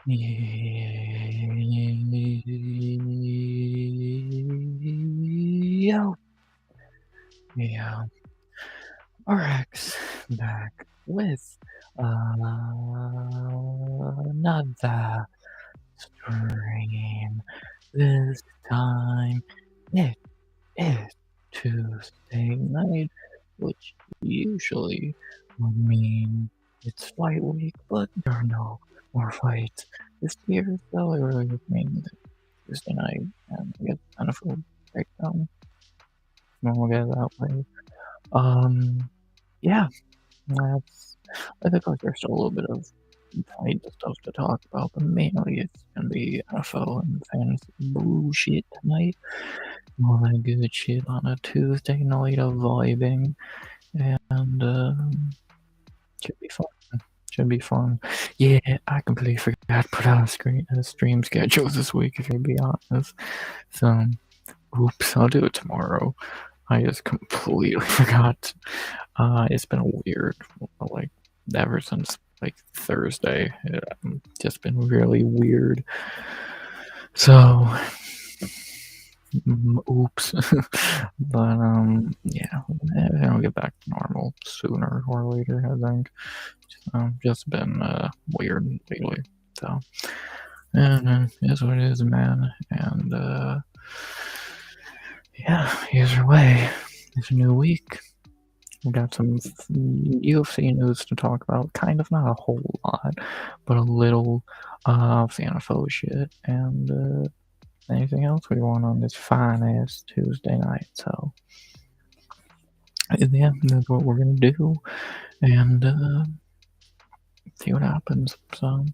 Yo, yeah, RX back with another stream. This time it is Tuesday night, which usually would mean it's fight week, but there are no more fights this year, so it really just means Tuesday night and we get kind of a breakdown. We'll get it that way. Yeah, I think like there's still a little bit of fight stuff to talk about, but mainly it's gonna be NFL and fantasy bullshit tonight. All that good shit on a Tuesday night of vibing, and should be fun. Should be fun. Yeah, I completely forgot to put out a stream schedule this week, if you be honest. So, oops, I'll do it tomorrow. I just completely forgot. It's been weird, like ever since like Thursday. Just been really weird. So, oops. But yeah, I'll get back to normal sooner or later. I think. Just been weird lately. So, and it's what it is, man. And yeah, either way, it's a new week. We got some UFC news to talk about. Kind of not a whole lot, but a little of the NFL shit. And anything else we want on this fine ass Tuesday night. So, yeah, that's what we're gonna do. And see what happens. So,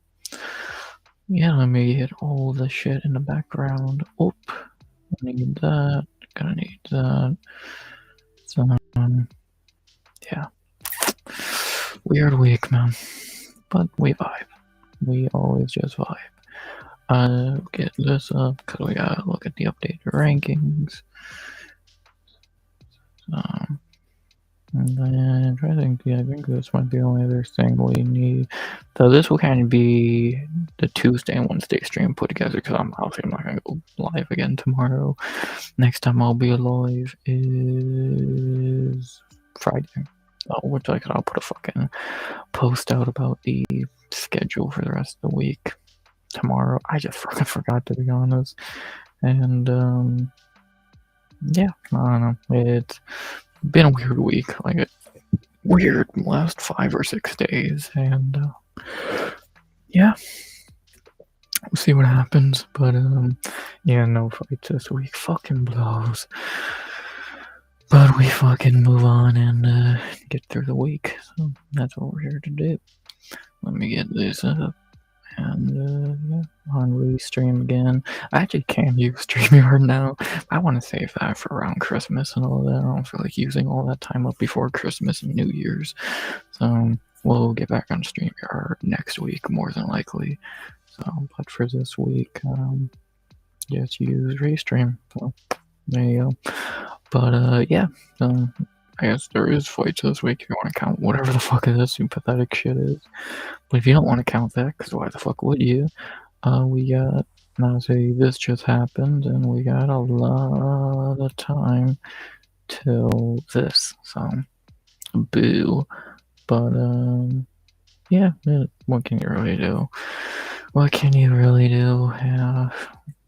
yeah, let me get all the shit in the background. Oop, I need that. Gonna need that. So, yeah. Weird week, man. But we vibe. We always just vibe. Get this up because we gotta look at the updated rankings. And then I'm trying to think, I think this might be the only other thing we need. So this will kind of be the Tuesday and Wednesday stream put together because I'm obviously not gonna go live again tomorrow. Next time I'll be alive is Friday. Which I'll put a fucking post out about the schedule for the rest of the week tomorrow. I just fucking forgot, to be honest. And yeah, I don't know. It's been a weird week, like a weird last 5 or 6 days, and yeah, we'll see what happens. But yeah, no fights this week. Fucking blows. But we fucking move on and get through the week. So that's what we're here to do. Let me get this up. And yeah, on restream again. I actually can use StreamYard now. I want to save that for around Christmas and all that. I don't feel like using all that time up before Christmas and New Year's. So we'll get back on StreamYard next week, more than likely. So, but for this week, just use Restream. So there you go. But yeah, I guess there is fights this week if you want to count whatever the fuck this pathetic shit is. But if you don't want to count that, because why the fuck would you? We got, now say this just happened, and we got a lot of time till this, so boo. But yeah, what can you really do? What can you really do? Yeah,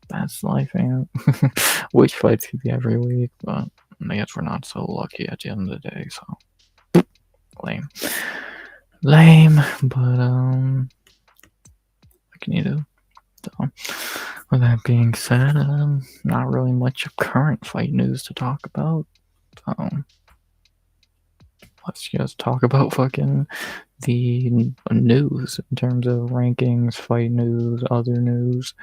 that's life, man. Which fights could be every week, but I guess we're not so lucky at the end of the day, so lame. But what can you do? So, with that being said, not really much of current fight news to talk about. Let's just talk about fucking the news in terms of rankings, fight news, other news.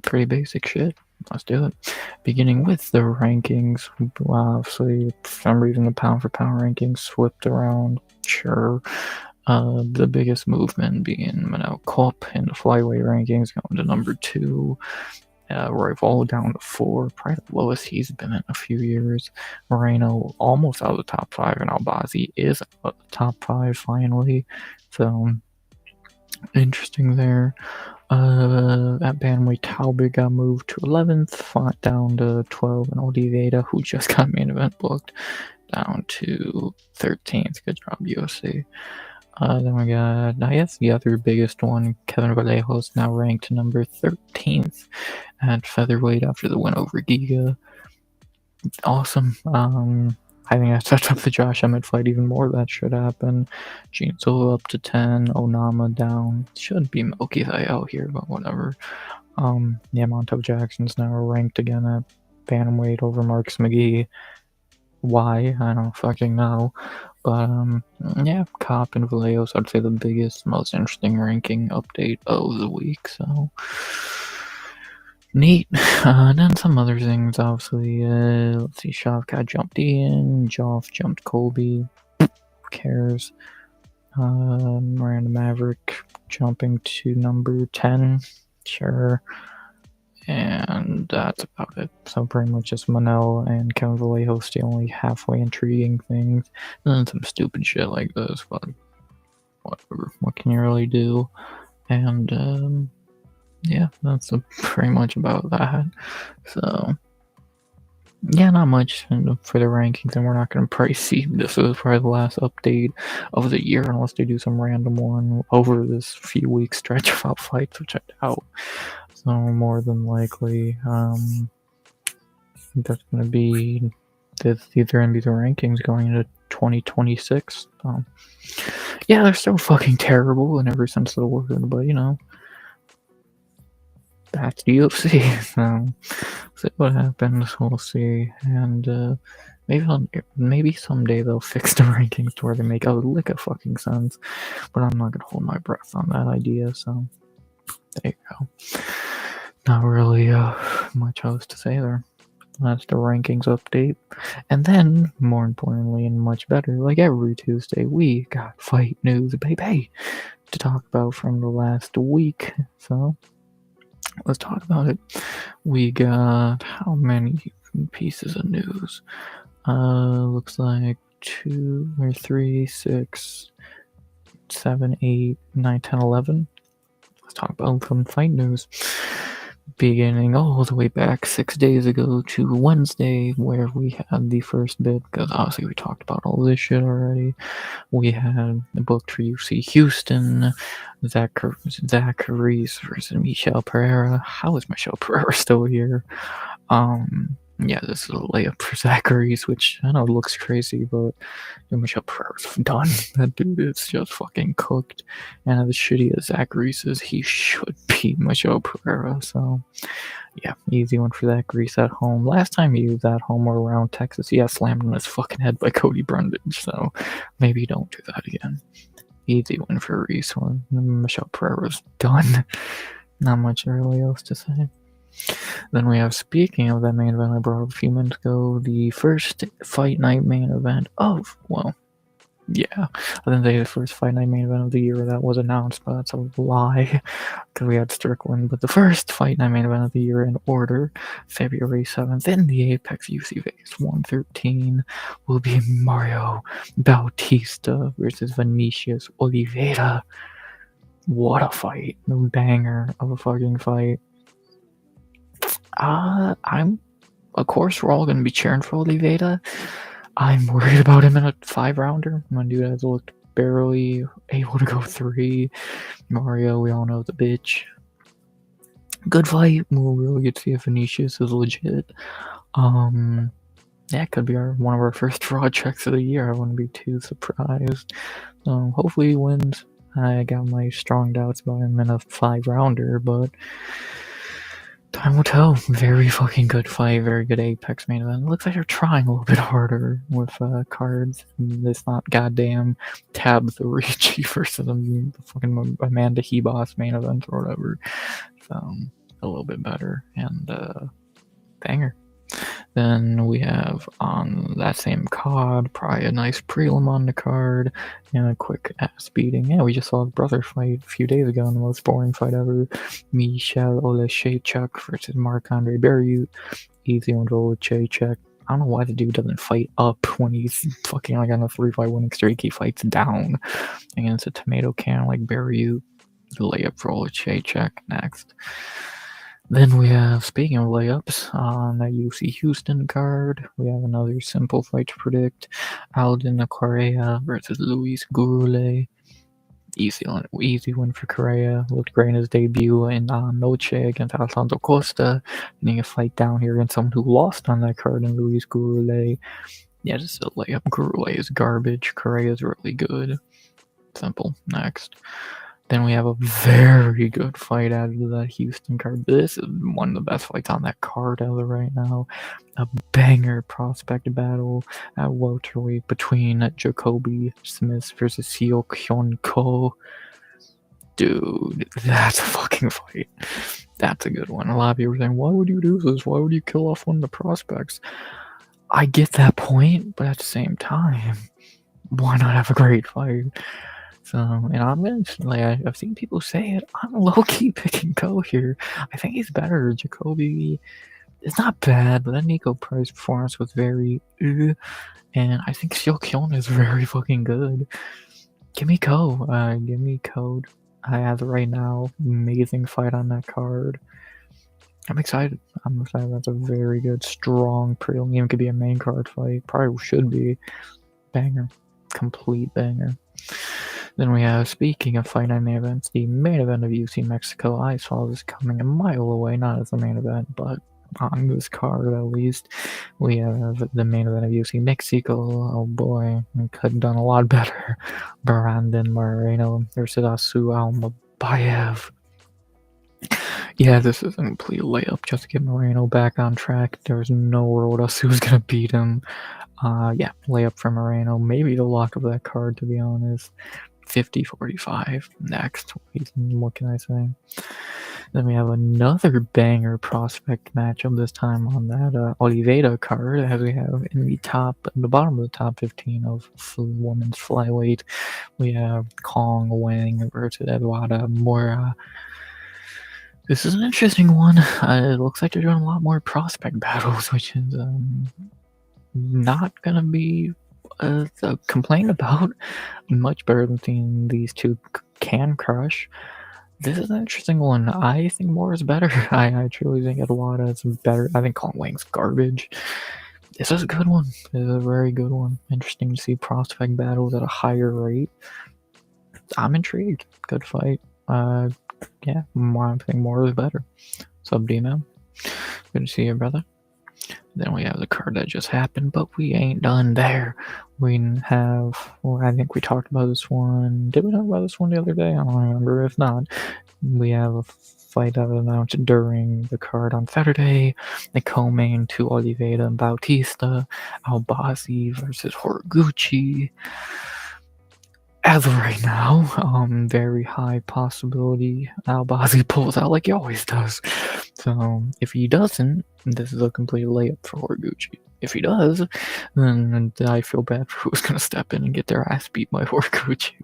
Pretty basic shit. Let's do it. Beginning with the rankings, obviously, for some reason, the pound for pound rankings flipped around. Sure. The biggest movement being Manel Kopp in the flyweight rankings, going to number 2. Royval down to 4, probably the lowest he's been in a few years. Moreno almost out of the top 5, and Albazi is out of the top 5 finally. So Interesting there. At bantamweight, Talbot got moved to 11th, fought down to 12, and Oliveira, who just got main event booked, down to 13th. Good job, UFC. Then we got, I guess, the other biggest one, Kevin Vallejo's now ranked number 13th at featherweight after the win over Giga. Awesome. I think that sets up the Josh Emmett fight even more. That should happen. Gene Silva up to 10. Onama down. Should be Milky out here, but whatever. Yeah, Montel Jackson's now ranked again at bantamweight over Marcus McGee. Why? I don't fucking know. But, yeah, Cop and Vallejos, I'd say the biggest, most interesting ranking update of the week, so neat. And then some other things, obviously. Let's see, Shavkat jumped Ian, Joff jumped Colby. Who cares? Miranda Maverick jumping to number 10. Sure. And that's about it. So pretty much just Manel and Kevin Vallejos, the only halfway intriguing things. And then some stupid shit like this, but whatever. What can you really do? And, yeah, that's pretty much about that. So, yeah, not much for the rankings, and we're not going to probably see this is probably the last update of the year unless they do some random one over this few week stretch of fights, which I doubt. So more than likely, that's going to be these are going to be the rankings going into 2026. Yeah, they're still fucking terrible in every sense of the word, but you know, that's the UFC. So see what happens. We'll see, and maybe someday they'll fix the rankings to where they make a lick of fucking sense. But I'm not gonna hold my breath on that idea. So there you go. Not really much else to say there. That's the rankings update. And then, more importantly and much better, like every Tuesday, we got fight news, baby, to talk about from the last week. So, let's talk about it. We got how many pieces of news? Looks like 2 or 3, 6, 7, 8, 9, 10, 11. Let's talk about some fight news. Beginning all the way back 6 days ago to Wednesday, where we had the first bit, because obviously we talked about all this shit already. We had booked for UFC Houston, Zacharias versus Michel Pereira. How is Michel Pereira still here? Yeah, this is a layup for Zacharias, which I know looks crazy, but Michel Pereira's done. That dude is just fucking cooked. And as shitty as Zacharias is, he should beat Michel Pereira. So, yeah, easy one for Zacharias at home. Last time he was at home or around Texas, he got slammed on his fucking head by Cody Brundage. So, maybe don't do that again. Easy win for Reese when Michel Pereira's done. Not much really else to say. Then we have, speaking of that main event I brought up a few minutes ago, the first fight night main event of, well, yeah, I didn't say the first fight night main event of the year that was announced, but that's a lie, because we had Strickland. But the first fight night main event of the year in order, February 7th, in the Apex UFC Vegas 113, will be Mario Bautista versus Vinicius Oliveira. What a fight. No banger of a fucking fight. Of course, we're all going to be cheering for Oliveira. I'm worried about him in a 5-rounder. My dude has looked barely able to go 3. Mario, we all know the bitch. Good fight. We'll really get to see if Vinicius is legit. Yeah, it could be one of our first fraud checks of the year. I wouldn't be too surprised. Hopefully he wins. I got my strong doubts about him in a 5-rounder, but time will tell. Very fucking good fight. Very good Apex main event. Looks like they're trying a little bit harder with cards. It's not goddamn Tabitha Ricci versus the fucking Amanda Hebos main event or whatever. So, a little bit better. And, banger. Then we have on that same card, probably a nice prelim on the card, and a quick ass beating. Yeah, we just saw a brother fight a few days ago in the most boring fight ever. Michel Oleshchuk versus Marc-Andre Barriot. Easy one to Oleshchuk. I don't know why the dude doesn't fight up when he's fucking like on a 3-fight winning streak. He fights down against a tomato can like Barriot. layup for Olachechek next. Then we have, speaking of layups, on that UFC Houston card, we have another simple fight to predict. Alden Correa versus Luis Gurule. Easy win for Correa. Looked great in his debut in Noche against Alfonso Costa. Getting a fight down here against someone who lost on that card in Luis Gurule. Yeah, just a layup. Gurule is garbage. Correa is really good. Simple. Next. Then we have a very good fight out of that Houston card. This is one of the best fights on that card out of right now. A banger prospect battle at welterweight between Jacoby Smith versus Seo Kyun Ko. Dude, that's a fucking fight. That's a good one. A lot of people are saying, why would you do this? Why would you kill off one of the prospects? I get that point, but at the same time, why not have a great fight? So, and I'm gonna I've seen people say it. I'm low-key picking Ko here. I think he's better. Jacoby is not bad, but that Nico Price performance was very and I think Seo Kyun is very fucking good. Give me Ko. Give me Code. As of right now, amazing fight on that card. I'm excited. That's a very good, strong prelim. Could be a main card fight. Probably should be. Banger. Complete banger. Then we have, speaking of Fight Night main events, the main event of UFC Mexico. I saw this coming a mile away, not as the main event, but on this card at least. We have the main event of UFC Mexico. Oh boy, we could have done a lot better. Brandon Moreno versus Asu Almabayev. Yeah, this is a complete layup just to get Moreno back on track. There's no world Asu was gonna beat him. Yeah, layup for Moreno. Maybe the lock of that card, to be honest. 50-45. Next. What can I say? Then we have another banger prospect matchup, this time on that Oliveira card, as we have in the bottom of the top 15 of women's flyweight. We have Kong Wang versus Eduarda Moura. This is an interesting one. It looks like they're doing a lot more prospect battles, which is not gonna be a complaint about. Much better than seeing these two can crush. This is an interesting one. I think more is better. I truly think Eduarda is better. I think Kong Wang's garbage. This is a good one. This is a very good one. Interesting to see prospect battles at a higher rate. I'm intrigued. Good fight. Yeah, I think more is better. Sub D, man. Good to see you, brother. Then we have the card that just happened, but we ain't done there. We have, well, I think we talked about this one. Did we talk about this one the other day? I don't remember. If not, we have a fight that was announced during the card on Saturday. The co-main to Oliveira and Bautista. Albazi versus Horiguchi. As of right now, very high possibility Albazi pulls out like he always does. So if he doesn't, this is a complete layup for Horiguchi. If he does, then I feel bad for who's gonna step in and get their ass beat by Horiguchi.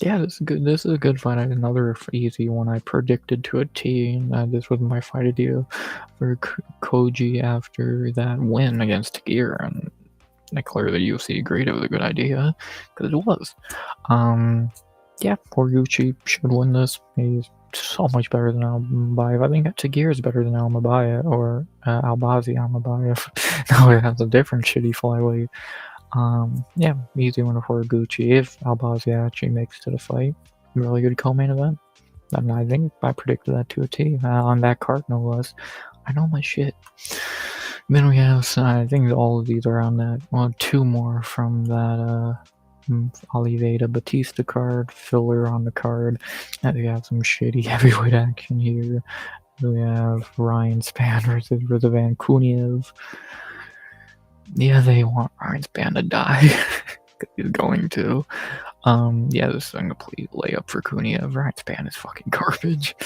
Yeah, this is good. This is a good fight. Another easy one I predicted to a T. This was my fight idea for Koji after that win against Tagir, and clearly the UFC agreed it was a good idea, because it was. Yeah, Horiguchi should win this. He's so much better than Almabayev. I think Tagir is better than Almabayev, or Albazi Almabayev. Now it has a different shitty flyweight. Yeah, easy one for Horiguchi if Albazi actually makes it to the fight. Really good co-main event. And I think I predicted that to a T on that card, no less. I know my shit. Then we have, I think all of these are on that. Well, two more from that Oliveira Batista card, filler on the card. And we have some shitty heavyweight action here. We have Ryan Spann versus Rizvan Kuniev. Yeah, they want Ryan Spann to die. He's going to. Yeah, this is a complete layup for Kuniev. Ryan Spann is fucking garbage.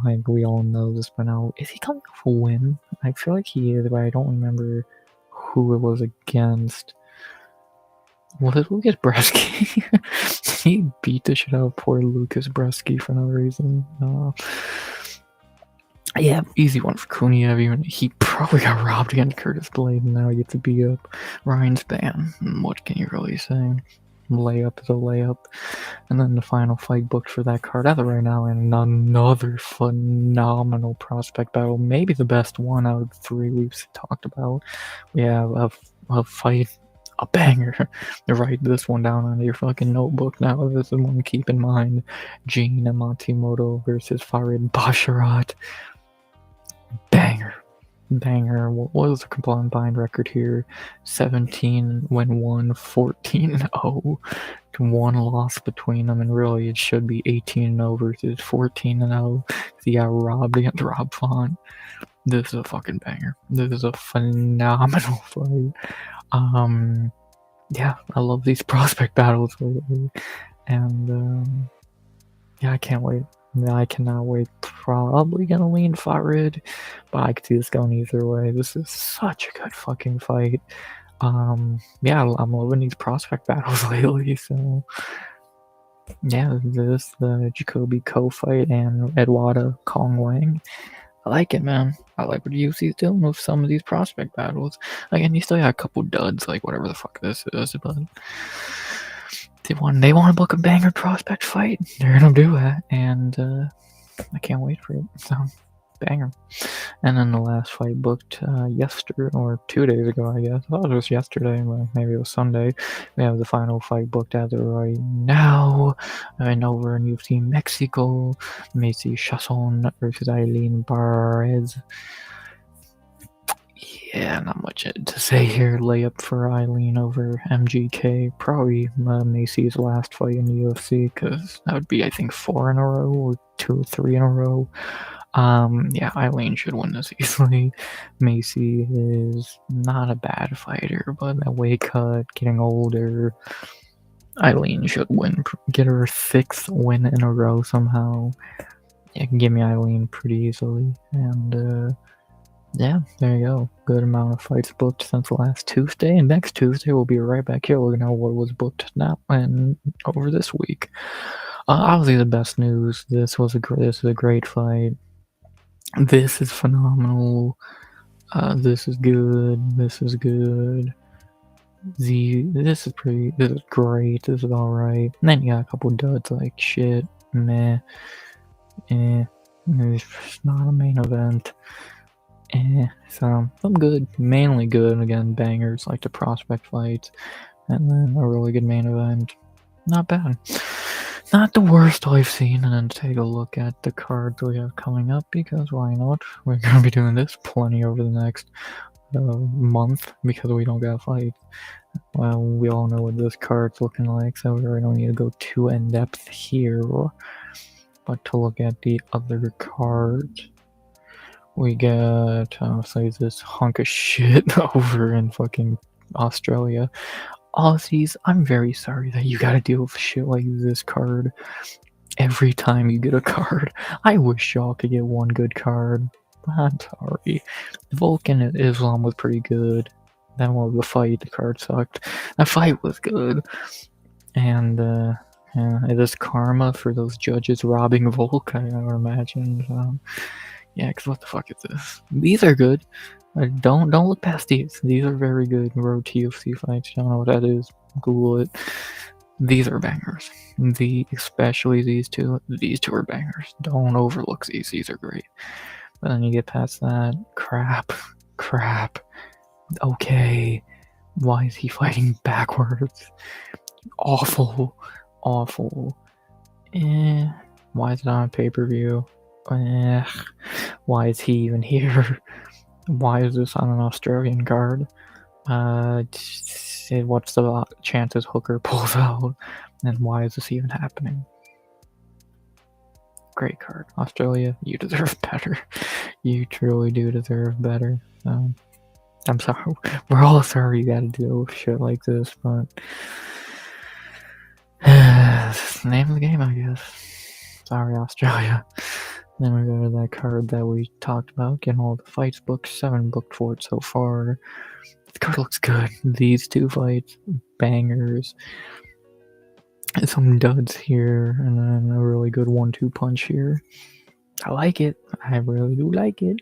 Like, we all know this by now. Is he coming off a win? I feel like he is, but I don't remember who it was against. Was it Lucas Bresky? He beat the shit out of poor Lucas Bresky for no reason. Yeah, easy one for Kuniev. Even he probably got robbed against Curtis Blade, and now he gets to beat up Ryan Spann. What can you really say? layup is a layup. And then the final fight booked for that card as of right now, and another phenomenal prospect battle, maybe the best one out of the 3 we've talked about. We have a fight, a banger. Write this one down on your fucking notebook now. This is one to keep in mind. Gene Matsumoto versus Farid Basharat. Banger. What was the combined record here? 17 win 1, 14-0. One loss between them, and really it should be 18-0 versus 14-0. He got robbed against Rob Font. This is a fucking banger. This is a phenomenal fight. Yeah, I love these prospect battles lately, and yeah, I can't wait. I cannot wait. Probably gonna lean Farid, but I could see this going either way. This is such a good fucking fight. Yeah, I'm loving these prospect battles lately, so yeah, the Jacoby Ko fight and Eduardo Kong Wang. I like it, man. I like what the UFC's doing with some of these prospect battles. Again, you still got a couple duds, like whatever the fuck this is, but they want to book a banger prospect fight. They're gonna do that, and I can't wait for it. So, banger. And then the last fight booked yesterday, or 2 days ago, I guess. I thought it was yesterday, but maybe it was Sunday. We have the final fight booked as of right now. And over in UFC Mexico, Macy Chasson versus Eileen Barres. Yeah, not much to say here. Layup for Eileen over MGK. Probably Macy's last fight in the UFC, because that would be, I think, 4 in a row, or 2 or 3 in a row. Yeah, Eileen should win this easily. Macy is not a bad fighter, but that weight cut, getting older. Eileen should win, get her 6th win in a row somehow. Yeah, can give me Eileen pretty easily, and yeah, there you go. Good amount of fights booked since last Tuesday, and next Tuesday we'll be right back here looking at what was booked now and over this week. Obviously, the best news. This is a great fight. This is phenomenal. This is good. This is good. This is great. This is alright. And then you got a couple duds like shit, meh, it's not a main event. So I'm good. Mainly good. Again, bangers like the prospect fights, and then a really good main event. Not bad. Not the worst I've seen. And then take a look at the cards we have coming up, because why not? We're gonna be doing this plenty over the next month, because we don't got fights. Well, we all know what this card's looking like, so we really don't need to go too in depth here. But to look at the other cards, we got say this hunk of shit over in fucking Australia. Aussies, I'm very sorry that you gotta deal with shit like this card every time you get a card. I wish y'all could get one good card. I'm sorry. Vulcan Islam was pretty good. Then what was the fight? The card sucked. That fight was good. And yeah, this karma for those judges robbing Volk, I would imagine. Yeah, because what the fuck is this? These are good. Don't look past these. These are very good road to UFC fights. You don't know what that is. Google it. These are bangers. Especially these two. These two are bangers. Don't overlook these. These are great. But then you get past that. Crap. Okay. Why is he fighting backwards? Awful. Why is it on pay-per-view? Why is he even here? Why is this on an Australian card? What's the chances Hooker pulls out? And why is this even happening? Great card. Australia, you deserve better. You truly do deserve better. I'm sorry. We're all sorry you gotta deal with shit like this, but it's the name of the game, I guess. Sorry, Australia. Then we go to that card that we talked about, getting all the fights booked, 7 booked for it so far. The card looks good. These 2 fights, bangers. And some duds here, and then a really good 1-2 punch here. I like it. I really do like it.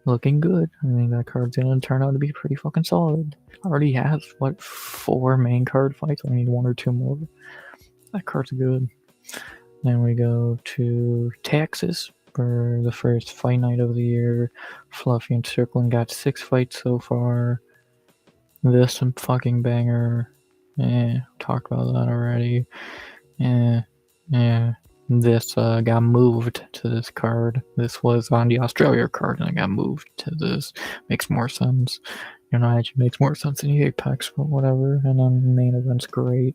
Looking good. I think that card's gonna turn out to be pretty fucking solid. Already has, what, 4 main card fights? I need 1 or 2 more. That card's good. Then we go to Texas for the first fight night of the year. Fluffy and Strickland got 6 fights so far. This some fucking banger. Talked about that already. This got moved to this card. This was on the Australia card and it got moved to this. Makes more sense. Actually makes more sense in the Apex, but whatever. And then the main event's great.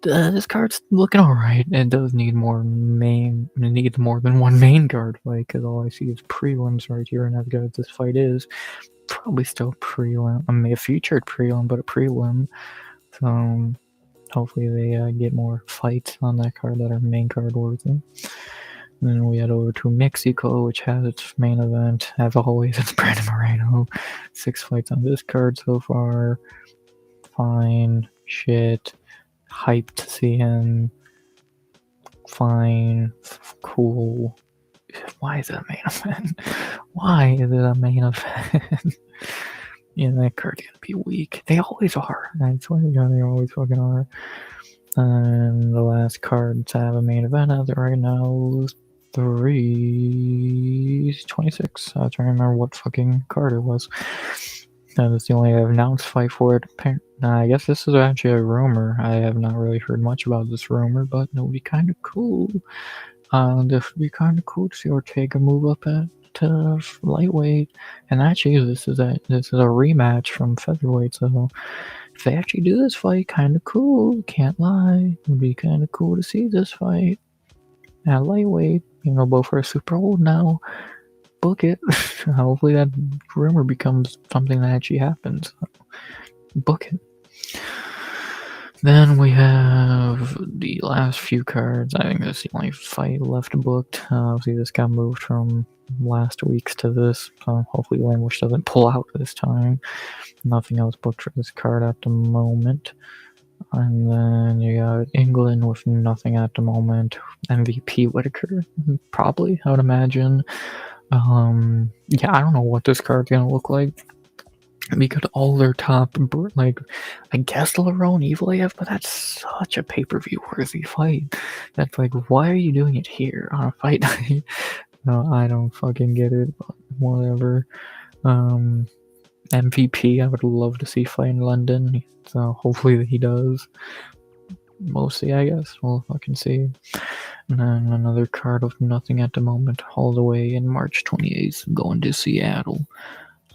This card's looking alright. It does need more main. It needs more than one main card fight because all I see is prelims right here. And as good as this fight is, probably still prelim. I mean, a featured prelim, but a prelim. So hopefully they get more fights on that card that are main card worthy. And then we head over to Mexico, which has its main event. As always, it's Brandon Moreno. 6 fights on this card so far. Fine. Shit. Hyped to see him. Fine. Cool. Why is it a main event? Why is it a main event? Yeah, that card's gonna be weak. They always are. I swear to God, they always fucking are. And the last card to have a main event as of right now is 326. I have to remember what fucking card it was. That is the only announced fight for it. I guess this is actually a rumor. I have not really heard much about this rumor, but it would be kind of cool. This would be kind of cool to see Ortega move up to lightweight. And actually, this is a rematch from featherweight. So if they actually do this fight, kind of cool. Can't lie. It would be kind of cool to see this fight at lightweight. Both are super old now. Book it. Hopefully that rumor becomes something that actually happens. Book it. Then we have the last few cards. I think that's the only fight left booked. Obviously, this got moved from last week's to this, so hopefully Language doesn't pull out this time. Nothing else booked for this card at the moment. And then you got England with nothing at the moment. MVP Whitaker, probably, I would imagine. Yeah, I don't know what this card's gonna look like. Because all their top, like, I guess Lerone Evlaev, but that's such a pay-per-view worthy fight. That's like, why are you doing it here on a fight night? No, I don't fucking get it, but whatever. MVP, I would love to see fight in London, so hopefully he does. We'll see, I guess. We'll fucking see. And then another card of nothing at the moment, all the way in March 28th, going to Seattle.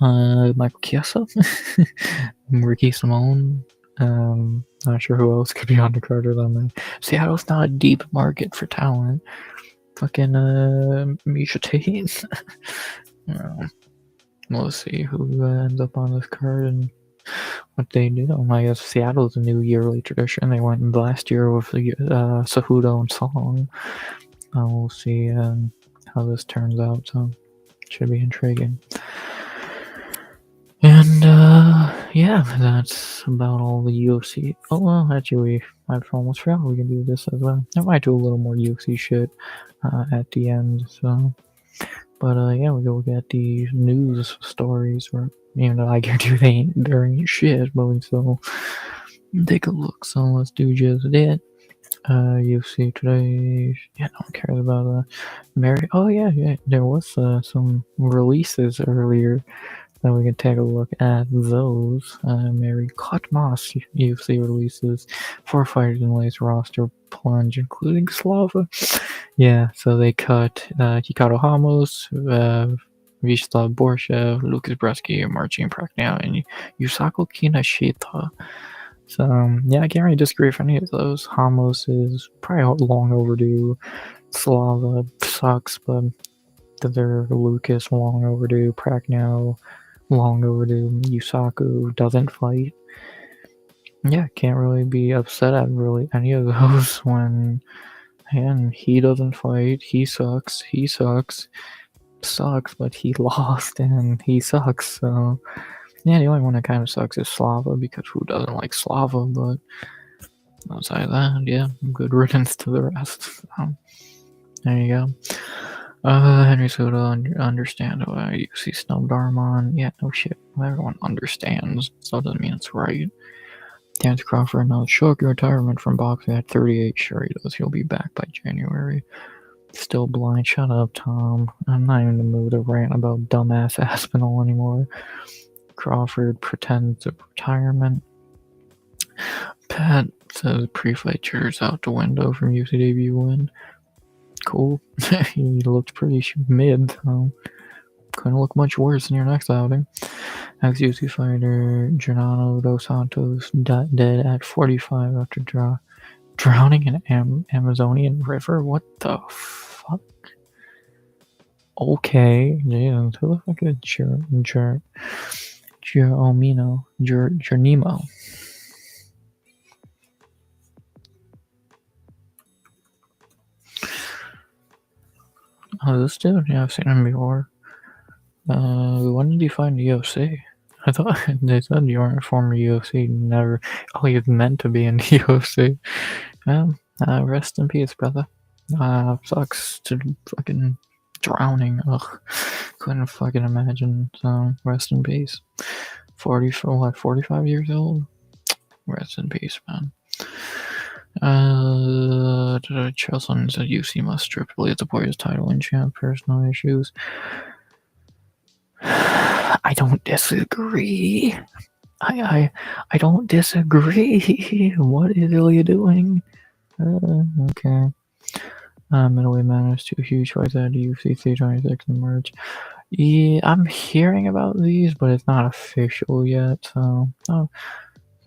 Michael Chiesa, Ricky Simone. Not sure who else could be on the card other than that. Seattle's not a deep market for talent. Fucking Misha Tate. We'll see who ends up on this card and what they do. I guess Seattle's a new yearly tradition. They went last year with the Cejudo and Song. We'll see how this turns out. So it should be intriguing. And yeah, that's about all the UFC. Oh well, actually, I almost forgot we can do this as well. I might do a little more UFC shit at the end. So, but yeah, we go look at the news stories. Or even though I guarantee there ain't shit, but we still take a look. So let's do just that. UFC today. Yeah, no one cares about Mary. Oh yeah, there was some releases earlier. Then we can take a look at those. Mary Kotmas UFC releases 4 fighters in the latest roster plunge, including Slava. Yeah, so they cut Hikaru Ramos, Vyacheslav Borshev, Lucas Bresky, Marcin Prachnio, and Yusaku Kinashita. So, yeah, I can't really disagree with any of those. Ramos is probably long overdue. Slava sucks, but they're Lucas, long overdue. Prachnio, long overdue. Yusaku doesn't fight. Yeah, can't really be upset at really any of those when, and he doesn't fight. He sucks, but he lost and he sucks. So yeah, the only one that kind of sucks is Slava, because who doesn't like Slava? But outside of that, yeah, good riddance to the rest. So, there you go. Henry Soda understand why UFC snubbed Armon. Yeah, no shit. Everyone understands, so it doesn't mean it's right. Terence Crawford announced short retirement from boxing at 38. Sure he does. He'll be back by January. Still blind. Shut up, Tom. I'm not even in the mood to rant about dumbass Aspinall anymore. Crawford pretends of retirement. Pat says pre-fight cheers out the window from UFC debut win. Cool. He looked pretty mid, so couldn't look much worse in your next outing. Ex-UFC fighter Gernano dos Santos dead at 45 after drowning in Amazonian river. What the fuck? Okay, yeah, who the fuck is Geronimo? Oh, this dude? Yeah, I've seen him before. When did you find the UFC? I thought they said you weren't a former UFC. Never. Oh, you're meant to be in the UFC. Rest in peace, brother. Sucks to fucking drowning. Ugh. Couldn't fucking imagine. So, rest in peace. 45 years old? Rest in peace, man. Chelson said UFC must strip Leah Tapoya's title and she has personal issues. I don't disagree. I don't disagree. What is Ilya doing? Okay. Middleweight man has 2 huge fights at UFC 326 in March. Yeah, I'm hearing about these, but it's not official yet. So,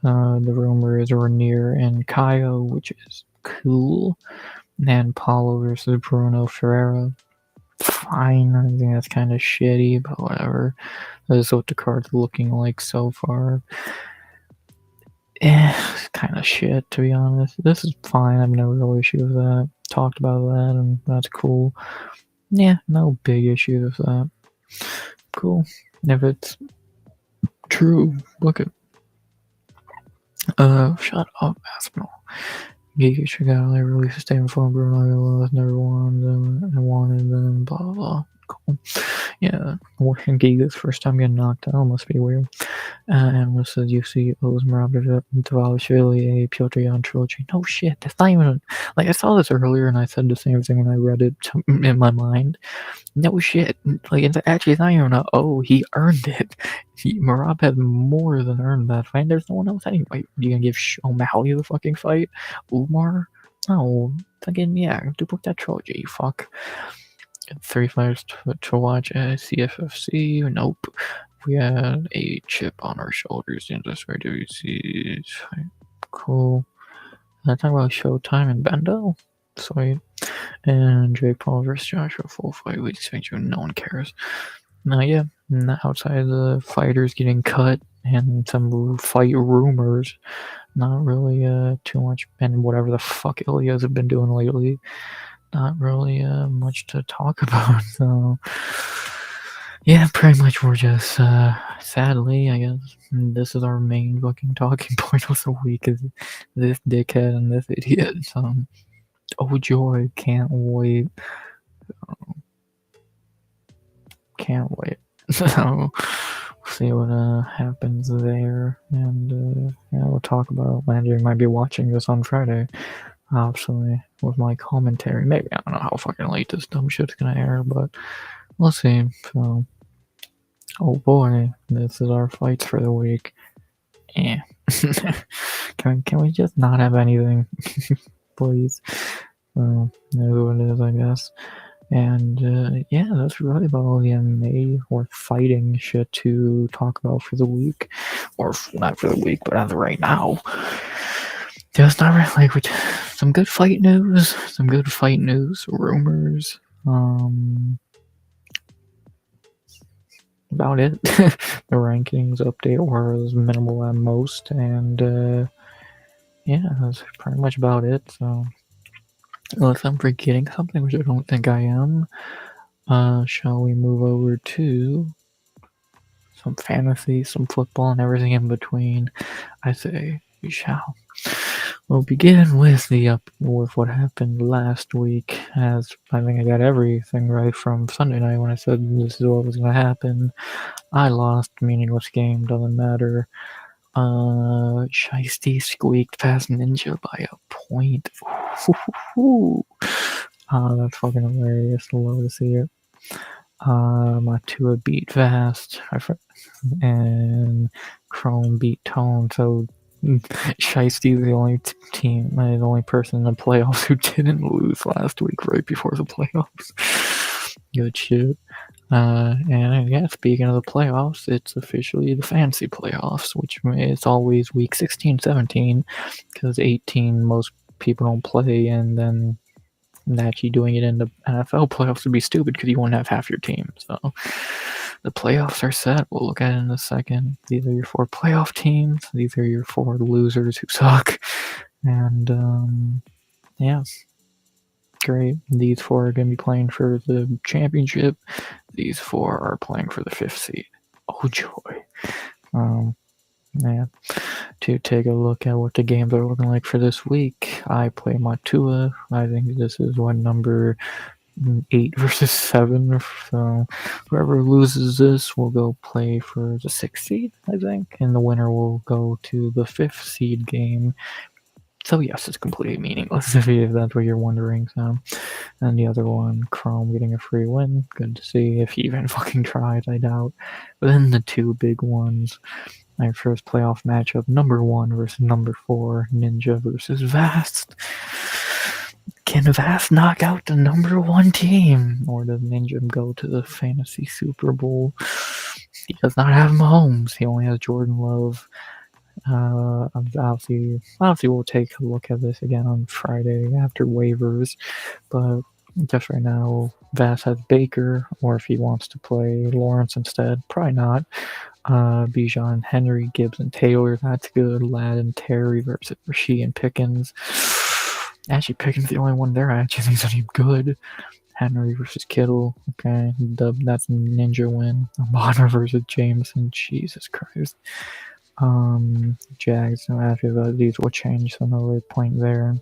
the rumor is Ranier and Caio, which is cool. And Paulo versus Bruno Ferreira. Fine. I think that's kind of shitty, but whatever. That's what the card's looking like so far. Kind of shit, to be honest. This is fine. I have no real issue with that. Talked about that, and that's cool. Yeah, no big issue with that. Cool. If it's true, book it. Shut up, Aspinall. Giga Chagall released a statement from Bruno. Never wanted them, blah blah. Cool. Yeah, Giga's first time getting knocked out must be weird. And what says UFC owes Dvalishvili a Piotr Jan trilogy. No shit, that's not even like I saw this earlier and I said the same thing and I read it in my mind. No shit, like it's not even he earned it. Marab had more than earned that fight. There's no one else anyway. You gonna give O'Malley the fucking fight? Umar? No, fucking yeah, do book that trilogy, you fuck. 3 fights to watch at CFFC. Nope. We had a chip on our shoulders in this WC. Cool. Talk about Showtime and Bendo. Sweet. And Jake Paul versus Joshua full fight. We just make sure no one cares. Yeah. Outside the fighters getting cut and some fight rumors, not really too much. And whatever the fuck Ilya's have been doing lately, not really much to talk about. So yeah, pretty much we're just sadly, I guess this is our main fucking talking point of the week is this dickhead and this idiot. So oh joy, can't wait. So we'll see what happens there, and yeah, we'll talk about. Landry might be watching this on Friday, obviously, with my commentary. Maybe I don't know how fucking late this dumb shit's gonna air, but we'll see. So, oh boy, this is our fights for the week. Yeah, can we just not have anything, please? Well, what it is, I guess. And yeah, that's really about all the MMA or fighting shit to talk about for the week, or not for the week, but as of right now. Just not really like some good fight news, rumors. About it. The rankings update was minimal at most, and yeah, that's pretty much about it. So. Unless I'm forgetting something, which I don't think I am, shall we move over to some fantasy, some football, and everything in between? I say we shall. We'll begin with with what happened last week, as I think I got everything right from Sunday night when I said this is what was going to happen. I lost, meaningless game, doesn't matter. Shiesty squeaked past Ninja by a point. That's fucking hilarious. Love to see it. Matua beat Vast, and Chrome beat Tone, so Shiesty's the only team, the only person in the playoffs who didn't lose last week right before the playoffs. Good shit. And yeah, speaking of the playoffs, it's officially the fantasy playoffs, which it's always week 16, 17, because 18 most people don't play, and then actually doing it in the NFL playoffs would be stupid because you wouldn't have half your team. So the playoffs are set. We'll look at it in a second. These are your 4 playoff teams. These are your 4 losers who suck. And yeah, great. These 4 are going to be playing for the championship. These 4 are playing for the 5th seed. Oh joy. Yeah. To take a look at what the games are looking like for this week, I play Matua. I think this is what, number 8 versus 7. So whoever loses this will go play for the 6th seed, I think, and the winner will go to the 5th seed game. So yes, it's completely meaningless if that's what you're wondering. So, and the other one, Chrome getting a free win. Good to see. If he even fucking tries, I doubt. But then the 2 big ones. My first playoff matchup, number 1 versus number 4, Ninja versus Vast. Can Vast knock out the number 1 team? Or does Ninja go to the fantasy Super Bowl? He does not have Mahomes. He only has Jordan Love. Obviously, we'll take a look at this again on Friday after waivers. But just right now, Vast has Baker, or if he wants to play Lawrence instead, probably not. Bijan, Henry, Gibbs, and Taylor. That's good. Ladd and Terry versus Rasheed and Pickens. Actually, Pickens the only one there I actually think is any good. Henry versus Kittle. Okay, that's a Ninja win. Bonner versus Jameson. Jesus Christ. Jags. After these will change, so no red point there.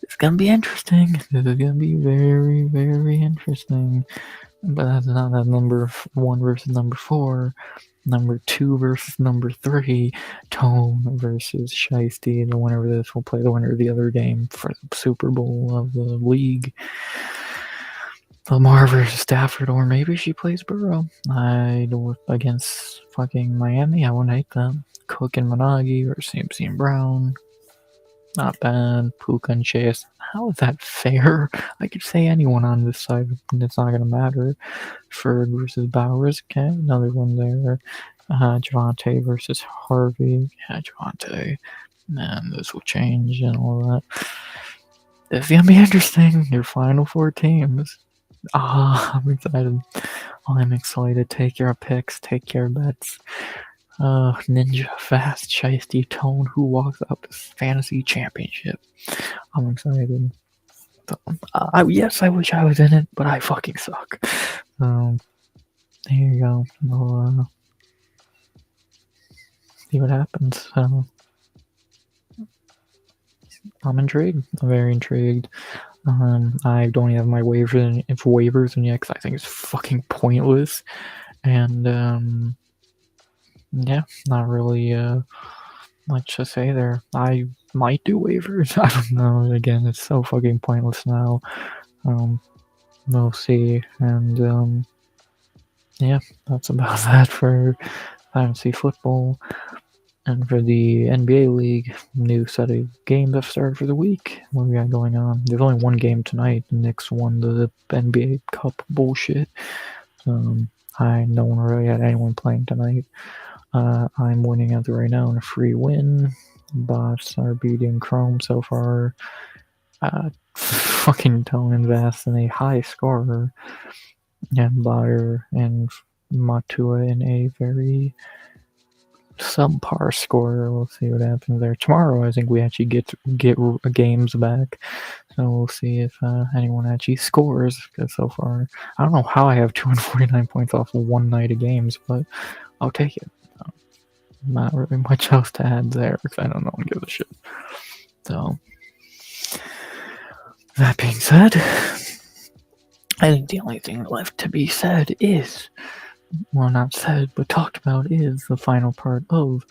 It's gonna be interesting. This is gonna be very, very interesting. But that's not that number 1 versus number 4. Number 2 versus number 3. Tone versus Shiesty. The winner of this will play the winner of the other game for the Super Bowl of the league. Lamar versus Stafford, or maybe she plays Burrow. Against fucking Miami, I wouldn't hate them. Cook and Managi versus CMC and Brown. Not bad. Puka and Chase. How is that fair? I could say anyone on this side, and it's not going to matter. Ferg versus Bowers. Okay, another one there. Javante versus Harvey. Yeah, Javante. Man, this will change and all that. It's going to be interesting. Your final 4 teams. I'm excited. I'm excited. Take your picks. Take your bets. Ninja, Fast, Shiesty, Tone, who walks up this fantasy championship. I'm excited. Yes, I wish I was in it, but I fucking suck. There you go. We'll see what happens. I'm intrigued. I'm very intrigued. I don't have my waivers in yet because I think it's fucking pointless. And yeah, not really much to say there. I might do waivers. I don't know. Again, it's so fucking pointless now. We'll see. And yeah, that's about that for fantasy football. And for the NBA League, new set of games have started for the week. What we got going on? There's only one game tonight. The Knicks won the NBA Cup bullshit. I don't really had anyone playing tonight. I'm winning as of right now in a free win. Bots are beating Chrome so far. Fucking Tone and Vast in a high scorer. And Bayer and Matua in a very subpar scorer. We'll see what happens there. Tomorrow, I think we actually get games back. So we'll see if anyone actually scores. Because so far, I don't know how I have 249 points off of one night of games, but I'll take it. not really much else to add there because I don't know and give a shit. So, that being said, I think the only thing left to be said is, well, not said, but talked about is the final part of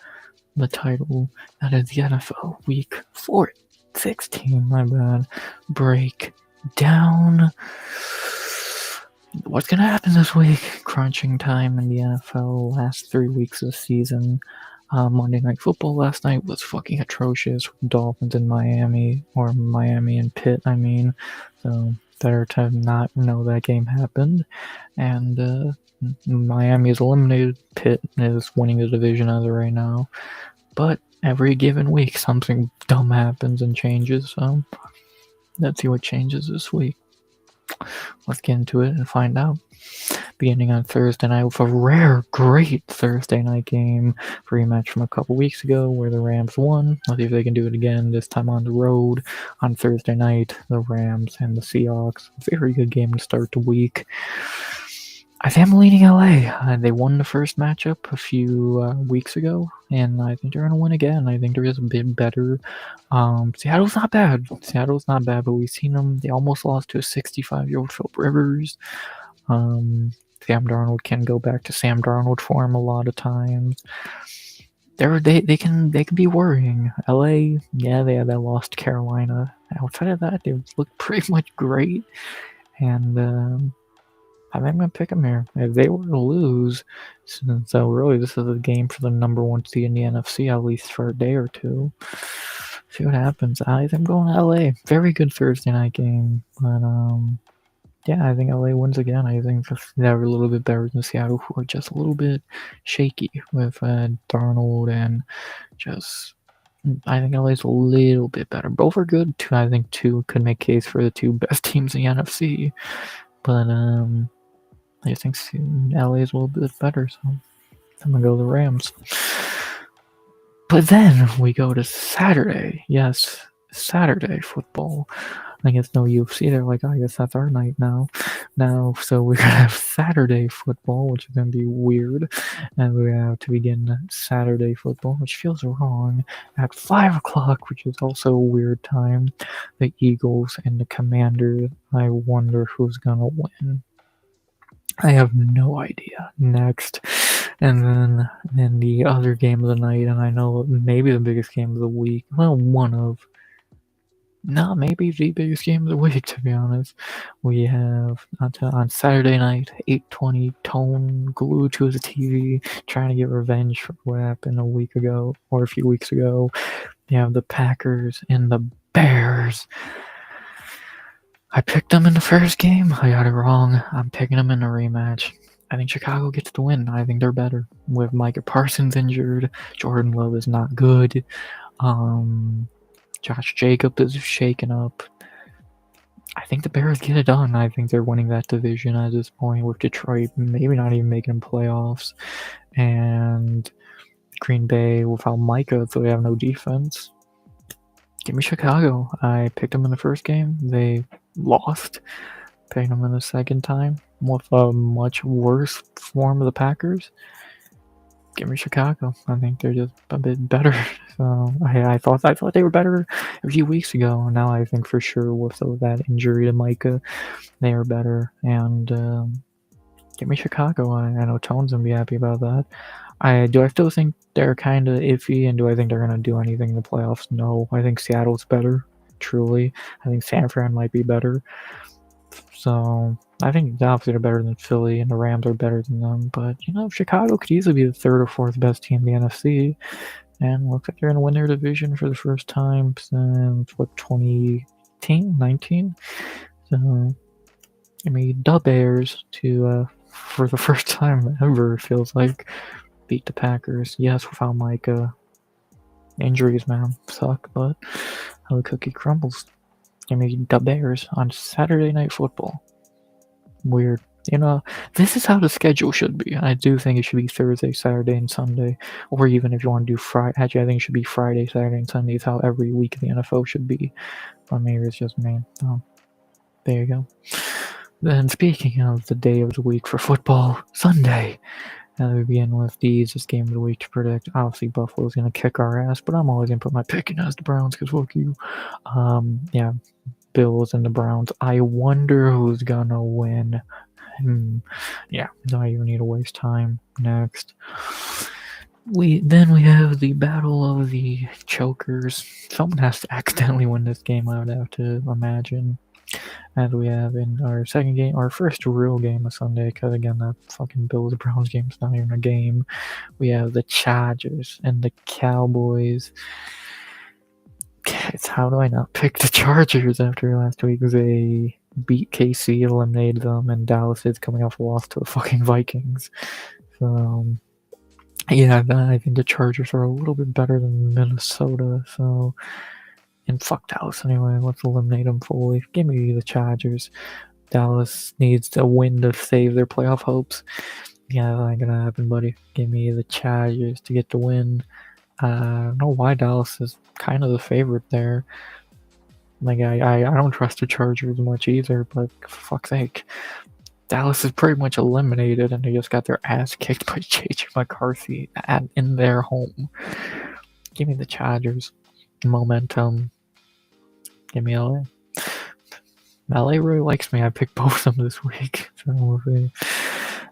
the title. That is the NFL Week 16, my bad, break down. What's going to happen this week? Crunching time in the NFL, last 3 weeks of the season. Monday Night Football last night was fucking atrocious. Dolphins in Miami, or Miami and Pitt, I mean. So, better to not know that game happened. And Miami is eliminated. Pitt is winning the division as of right now. But every given week, something dumb happens and changes. So, let's see what changes this week. Let's get into it and find out. Beginning on Thursday night with a rare, great Thursday night game rematch from a couple weeks ago where the Rams won. Let's see if they can do it again, this time on the road on Thursday night. The Rams and the Seahawks. Very good game to start the week. I think I'm leaning LA. They won the first matchup a few weeks ago, and I think they're going to win again. I think they're just a bit better. Seattle's not bad. But we've seen them. They almost lost to a 65-year-old Philip Rivers. Sam Darnold can go back to Sam Darnold form a lot of times. They can be worrying. LA, yeah, they had that loss to Carolina. Outside of that, they looked pretty much great. And I think I'm going to pick them here. If they were to lose, so really this is a game for the number one seed in the NFC, at least for a day or two. See what happens. I think I'm going to LA. Very good Thursday night game. But, yeah, I think LA wins again. I think they're a little bit better than Seattle, who are just a little bit shaky with Darnold and just... I think LA's a little bit better. Both are good. I think two could make case for the two best teams in the NFC. But, I think LA is a little bit better, so I'm going to go the Rams. But then we go to Saturday. Yes, Saturday football. I guess no UFC. They're like, I guess that's our night now. So we're going to have Saturday football, which is going to be weird. And we have to begin Saturday football, which feels wrong, at 5 o'clock, which is also a weird time. The Eagles and the Commanders. I wonder who's going to win. I have no idea. Next. And then the other game of the night, and I know maybe the biggest game of the week. Well, maybe the biggest game of the week, to be honest. We have on Saturday night, 8:20, Tone glued to the TV, trying to get revenge for what happened a week ago, or a few weeks ago. You have the Packers and the Bears. I picked them in the first game. I got it wrong. I'm picking them in the rematch. I think Chicago gets the win. I think they're better. With Micah Parsons injured, Jordan Love is not good. Josh Jacobs is shaken up. I think the Bears get it done. I think they're winning that division at this point, with Detroit maybe not even making playoffs. And Green Bay without Micah, so they have no defense. Give me Chicago. I picked them in the first game. They lost. Picked them in the second time with a much worse form of the Packers. Give me Chicago. I think they're just a bit better. So I thought they were better a few weeks ago. Now I think for sure with that injury to Micah, they are better. And give me Chicago. I know Tone's gonna be happy about that. I still think they're kind of iffy, and do I think they're gonna do anything in the playoffs? No. I think Seattle's better. Truly, I think San Fran might be better. So I think obviously they're better than Philly, and the Rams are better than them. But Chicago could easily be the third or fourth best team in the NFC, and looks like they're gonna win their division for the first time since 2018, 19. So I mean, the Bears to for the first time ever, it feels like, beat the Packers. Yes, without Micah. Injuries, man, suck, but how the cookie crumbles. Give me the Bears on Saturday Night Football. Weird. This is how the schedule should be. I do think it should be Thursday, Saturday, and Sunday. Or even if you want to do Friday. Actually, I think it should be Friday, Saturday, and Sunday. It's how every week in the NFL should be. But maybe it's just me. Oh, there you go. Then speaking of the day of the week for football, Sunday. Now we begin with the easiest game of the week to predict. Obviously, Buffalo's going to kick our ass, but I'm always going to put my pick in as the Browns because fuck you. Yeah, Bills and the Browns. I wonder who's going to win. Yeah, don't even need to waste time. Next. Then we have the battle of the chokers. Someone has to accidentally win this game, I would have to imagine. As we have in our second game, our first real game of Sunday, because again, that fucking Bills-Browns game's not even a game. We have the Chargers and the Cowboys. How do I not pick the Chargers after last week? They beat KC, eliminated them, and Dallas is coming off a loss to the fucking Vikings. So, yeah, I think the Chargers are a little bit better than Minnesota, so... And fuck Dallas anyway, let's eliminate them fully. Give me the Chargers. Dallas needs a win to save their playoff hopes. Yeah, that ain't gonna happen, buddy. Give me the Chargers to get the win. I don't know why Dallas is kind of the favorite there. Like, I don't trust the Chargers much either, but for fuck's sake. Dallas is pretty much eliminated, and they just got their ass kicked by JJ McCarthy in their home. Give me the Chargers. Momentum. Give me LA. LA really likes me. I picked both of them this week. So we'll see.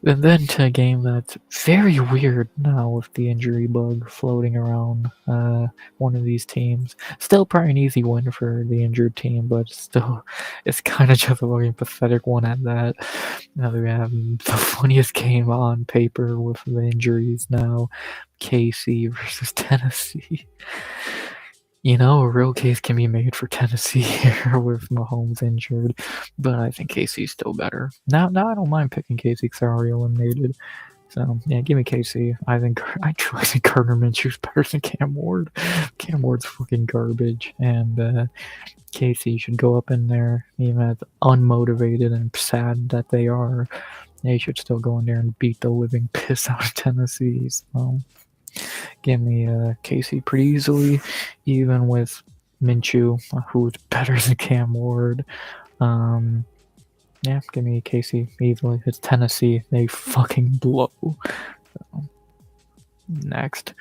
And then to a game that's very weird now with the injury bug floating around one of these teams. Still probably an easy win for the injured team, but still, it's kind of just a fucking pathetic one at that. Now we have the funniest game on paper with the injuries now. KC versus Tennessee. You know, a real case can be made for Tennessee here with Mahomes injured, but I think KC's still better. Now I don't mind picking KC because they're already eliminated. So, yeah, give me KC. I truly think Gardner Minshew's better than Cam Ward. Cam Ward's fucking garbage, and KC should go up in there, even as unmotivated and sad that they are. They should still go in there and beat the living piss out of Tennessee. So... Give me KC pretty easily, even with Minshew, who's better than Cam Ward. Yeah, give me KC easily. It's Tennessee. They fucking blow. So, next.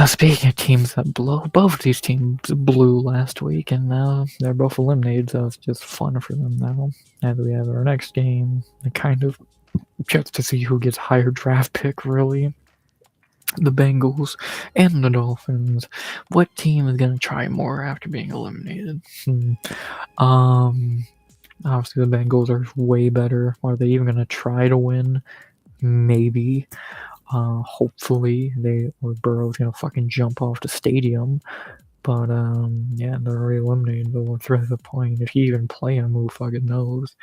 Speaking of teams that blow, both these teams blew last week, and now they're both eliminated, so it's just fun for them now. And we have our next game, and kind of just to see who gets higher draft pick, really. The Bengals and the Dolphins. What team is going to try more after being eliminated? Obviously the Bengals are way better. Are they even going to try to win? Maybe. Hopefully Burrow's going to fucking jump off the stadium. But yeah, they're already eliminated. But what's really the point? If you even play them, who fucking knows?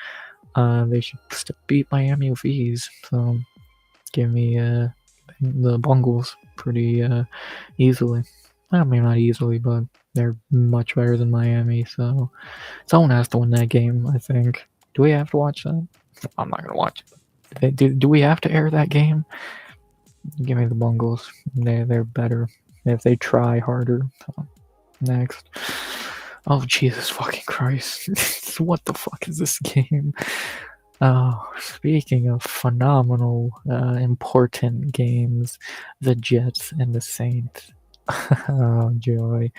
They should still beat Miami with ease. So give me the Bengals pretty easily. I mean, not easily, but they're much better than Miami, so someone has to win that game, I think. Do we have to watch that? I'm not gonna watch it. Do we have to air that game? Give me the Bengals. They're better if they try harder. So, next. Oh, Jesus fucking Christ. What the fuck is this game? Oh, speaking of phenomenal, important games, the Jets and the Saints. Oh, joy.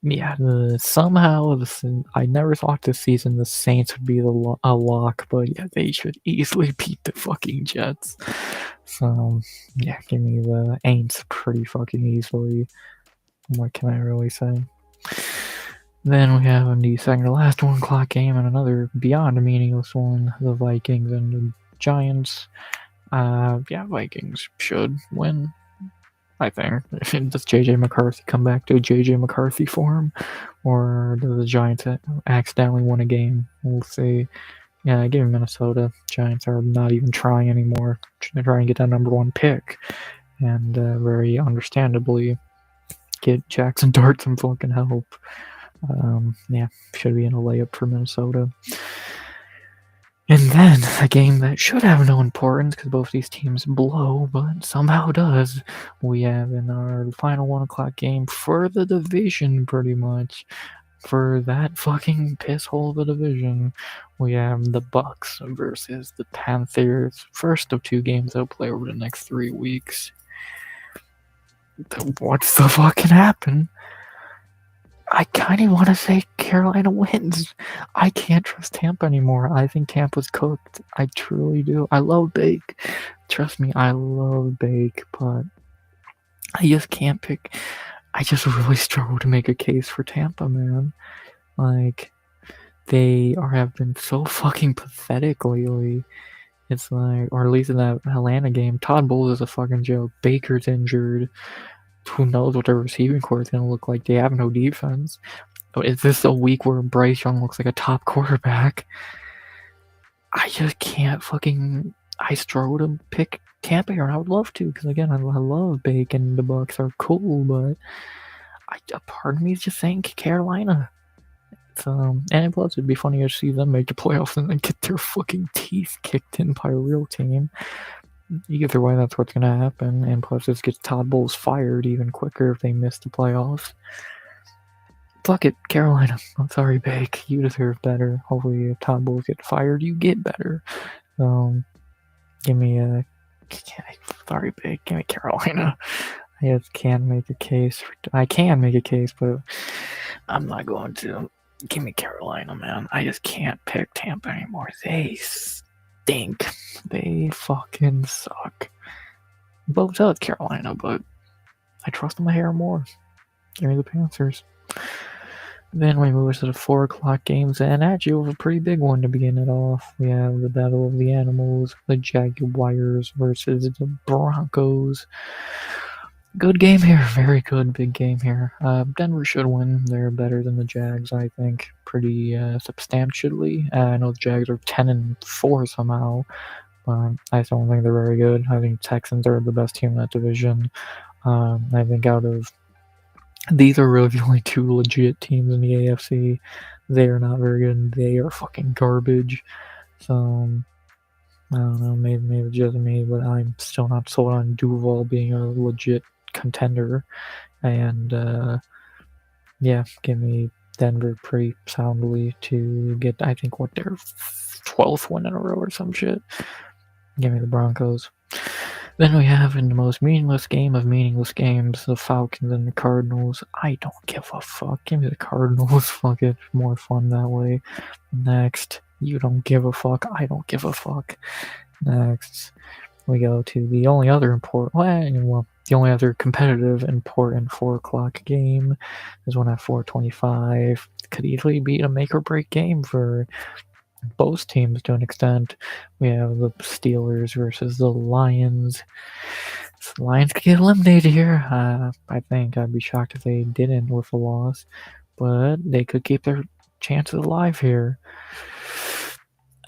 Yeah, I never thought this season the Saints would be a lock, but yeah, they should easily beat the fucking Jets. So, yeah, give me the Aints pretty fucking easily. What can I really say? Then we have the second to last 1 o'clock game and another beyond meaningless one, the Vikings and the Giants. Yeah, Vikings should win, I think. Does JJ McCarthy come back to JJ McCarthy form? Or do the Giants accidentally win a game? We'll see. Yeah, give me Minnesota. Giants are not even trying anymore. They're trying to get that number 1 pick. And very understandably, get Jackson Dart some fucking help. Yeah, should be in a layup for Minnesota. And then a game that should have no importance because both these teams blow, but somehow does. We have in our final 1 o'clock game for the division, pretty much. for that fucking piss hole of a division, we have the Bucks versus the Panthers. First of 2 games they'll play over the next 3 weeks. What's the fucking happen? I kind of want to say Carolina wins. I can't trust Tampa anymore. I think Tampa's cooked. I truly do. I love Bake. Trust me, I love Bake, but I just can't pick. I just really struggle to make a case for Tampa, man. Like, they have been so fucking pathetic lately. It's like, or at least in that Atlanta game, Todd Bowles is a fucking joke. Baker's injured. Who knows what their receiving core is going to look like? They have no defense. Is this a week where Bryce Young looks like a top quarterback? I just can't fucking. I struggle to pick Tampa here, and I would love to, because again, I love Bacon. The Bucks are cool, but a part of me is just saying Carolina. So, and plus, it'd be funny to see them make the playoffs and then get their fucking teeth kicked in by a real team. Either way, that's what's gonna happen, and plus, this gets Todd Bowles fired even quicker if they miss the playoffs. Fuck it, Carolina. I'm sorry, Bake. You deserve better. Hopefully, if Todd Bowles gets fired, you get better. Give me a. Sorry, Bake. Give me Carolina. I just can't make a case. I can make a case, but I'm not going to. Give me Carolina, man. I just can't pick Tampa anymore. They stink. They fucking suck. Both does Carolina, but I trust them a hair more. Give me the Panthers. Then we move to the 4 o'clock games, and actually it was a pretty big one to begin it off. We have the Battle of the Animals, the Jaguars versus the Broncos. Good game here, very good, big game here. Denver should win. They're better than the Jags, I think, pretty substantially. I know the Jags are 10-4 somehow, but I don't think they're very good. I think Texans are the best team in that division. I think out of these are really the only 2 legit teams in the AFC. They are not very good, and they are fucking garbage. So, I don't know, maybe it's just me, but I'm still not sold on Duval being a legit contender. And, yeah, give me Denver pretty soundly to get, I think, their 12th win in a row or some shit. Give me the Broncos. Then we have, in the most meaningless game of meaningless games, the Falcons and the Cardinals. I don't give a fuck. Give me the Cardinals. Fuck it. More fun that way. Next. You don't give a fuck. I don't give a fuck. Next. We go to the only other the only other competitive, important 4 o'clock game is one at 4:25. Could easily be a make or break game for both teams to an extent. We have the Steelers versus the Lions. So the Lions could get eliminated here. I think I'd be shocked if they didn't with a loss, but they could keep their chances alive here.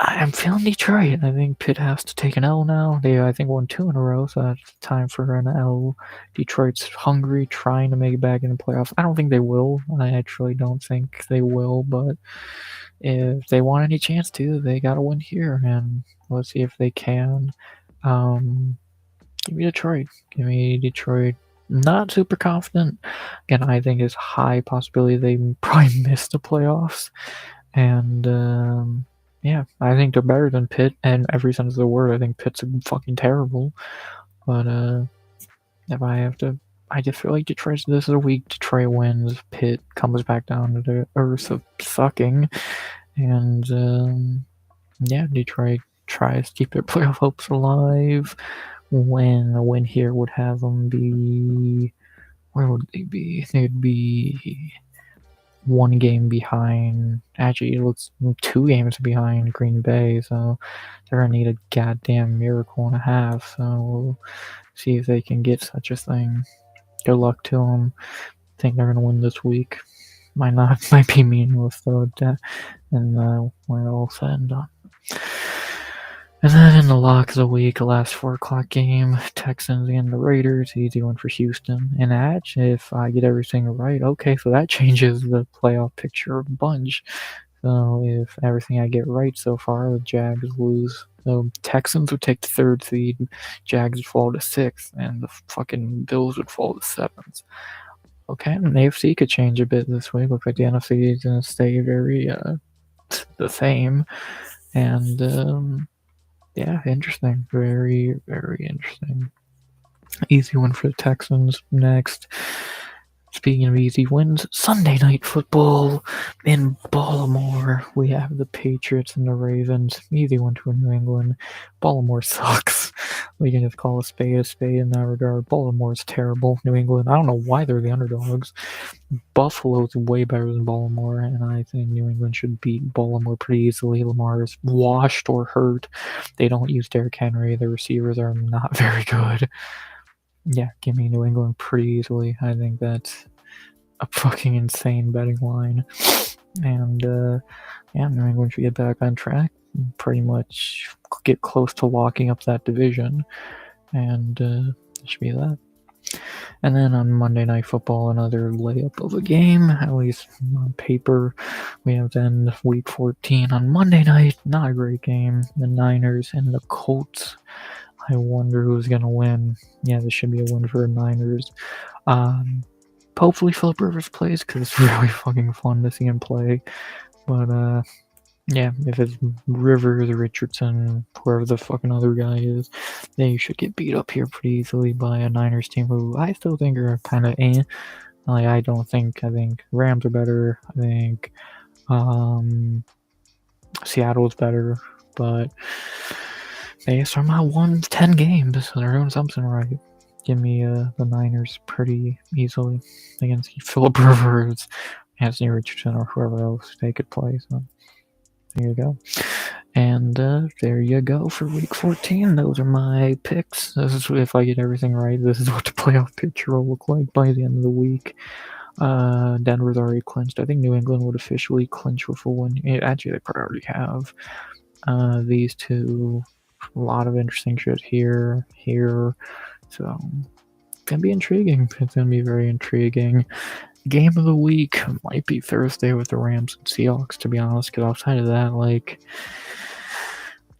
I'm feeling Detroit. I think Pitt has to take an L now. They, I think, won 2 in a row, so that's time for an L. Detroit's hungry, trying to make it back in the playoffs. I don't think they will. I actually don't think they will, but if they want any chance to, they gotta win here, and let's see if they can. Give me Detroit. Give me Detroit. Not super confident. Again, I think it's high possibility they probably miss the playoffs, and yeah, I think they're better than Pitt, and every sense of the word. I think Pitt's fucking terrible, but if I have to, I just feel like Detroit. This is a week Detroit wins. Pitt comes back down to the earth of sucking. And yeah, Detroit tries to keep their playoff hopes alive. When a win here would have them be, where would they be? They'd be 1 game behind. Actually, it looks 2 games behind Green Bay, so they're gonna need a goddamn miracle and a half. So we'll see if they can get such a thing. Good luck to them. I think they're gonna win this week. Might be meaningless though. And when it all said and done. And then in the lock of the week, the last 4 o'clock game, Texans and the Raiders. Easy one for Houston. And actually, if I get everything right, okay, so that changes the playoff picture a bunch. So if everything I get right so far, the Jags lose. So Texans would take the 3rd seed, Jags would fall to 6th, and the fucking Bills would fall to 7th. Okay, and the AFC could change a bit this week. Looks like the NFC is going to stay very the same. And yeah, interesting. Very, very interesting. Easy one for the Texans next. Speaking of easy wins, Sunday Night Football in Baltimore. We have the Patriots and the Ravens. Easy one for New England. Baltimore sucks. We can just call a spade in that regard. Baltimore's terrible. New England, I don't know why they're the underdogs. Buffalo's way better than Baltimore, and I think New England should beat Baltimore pretty easily. Lamar is washed or hurt. They don't use Derrick Henry. Their receivers are not very good. Yeah, give me New England pretty easily. I think that's a fucking insane betting line. And yeah, New England should get back on track. Pretty much get close to locking up that division. And it should be that. And then on Monday Night Football, another layup of a game, at least on paper. We have then Week 14 on Monday night. Not a great game. The Niners and the Colts. I wonder who's going to win. Yeah, this should be a win for the Niners. Hopefully Philip Rivers plays because it's really fucking fun to see him play. But yeah, if it's Rivers, Richardson, whoever the fucking other guy is, they should get beat up here pretty easily by a Niners team who I still think are kind of Like, I think Rams are better. I think Seattle's better, but they somehow won 10 games, so they're doing something right. Give me the Niners pretty easily against Philip Rivers, Anthony Richardson, or whoever else they could play. So there you go. And there you go for Week 14. Those are my picks. This is, if I get everything right, this is what the playoff picture will look like by the end of the week. Denver's already clinched. I think New England would officially clinch with a win. Actually, they probably already have. These two, a lot of interesting shit here. So, it's going to be intriguing. It's going to be very intriguing. Game of the week might be Thursday with the Rams and Seahawks, to be honest, because outside of that, like,